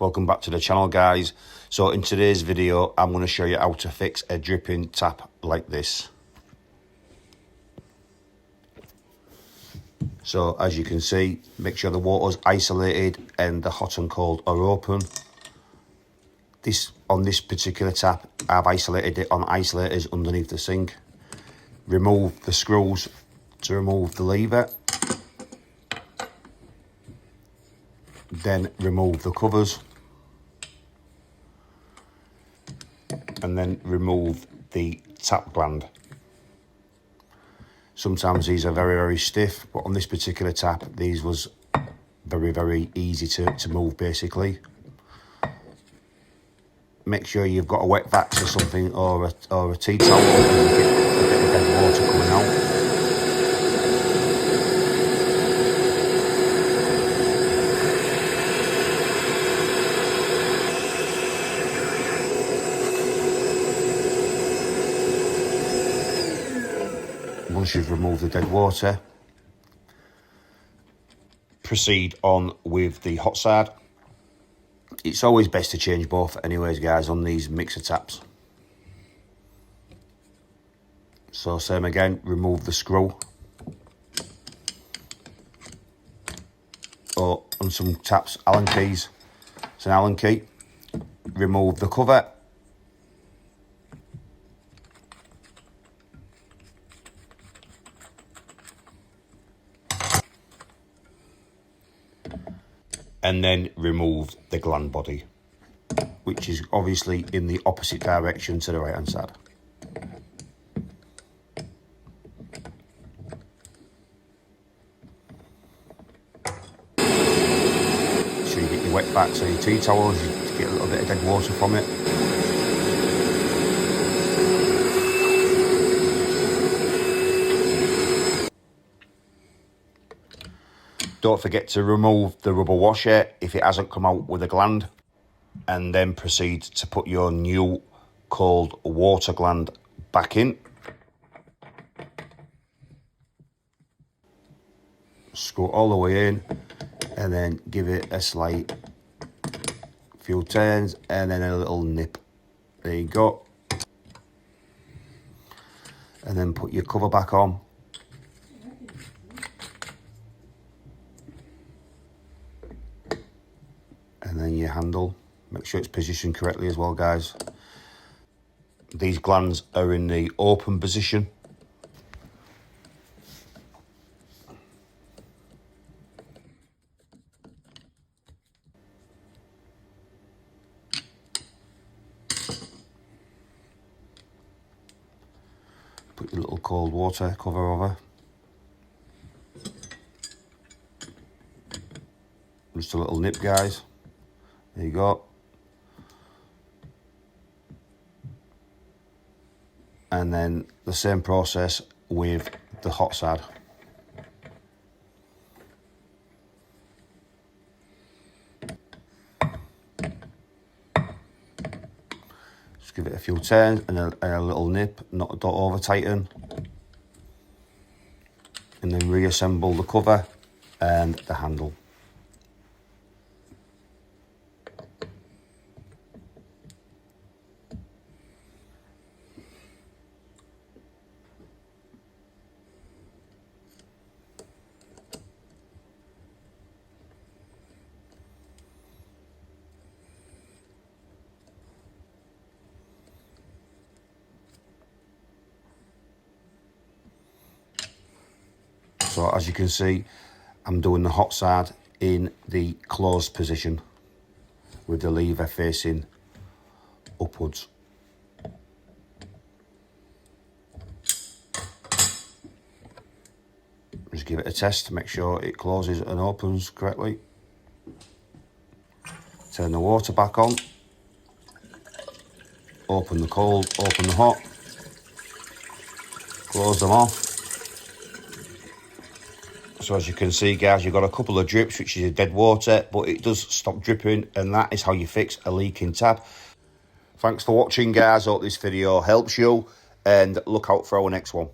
Welcome back to the channel, guys. So in today's video I'm going to show you how to fix a dripping tap like this. So as you can see, make sure the water's isolated and the hot and cold are open. On this particular tap, I've isolated it on isolators underneath the sink. Remove the screws to remove the lever. Then remove the covers. And then remove the tap gland. Sometimes these are very, very stiff, but on this particular tap, these was very, very easy to move, basically. Make sure you've got a wet vac or something, or a tea towel, and get a bit of dead water coming out. Once you've removed the dead water, proceed on with the hot side. It's always best to change both anyways, guys, on these mixer taps. So same again, remove the screw. Or on some taps, Allen keys. It's an Allen key. Remove the cover. And then remove the gland body, which is obviously in the opposite direction to the right hand side. So you get your wet vac, so your tea towels, you get a little bit of dead water from it. Don't forget to remove the rubber washer if it hasn't come out with a gland, and then proceed to put your new cold water gland back in. Screw it all the way in, and then give it a slight few turns, and then a little nip. There you go. And then put your cover back on. And then your handle, make sure it's positioned correctly as well, guys. These glands are in the open position. Put your little cold water cover over. Just a little nip, guys. There you go. And then the same process with the hot side. Just give it a few turns and a little nip, don't over tighten. And then reassemble the cover and the handle. So as you can see, I'm doing the hot side in the closed position with the lever facing upwards. Just give it a test to make sure it closes and opens correctly. Turn the water back on. Open the cold, open the hot. Close them off. So as you can see, guys, you've got a couple of drips, which is dead water, but it does stop dripping, and that is how you fix a leaking tap. Thanks for watching, guys. I hope this video helps you, and look out for our next one.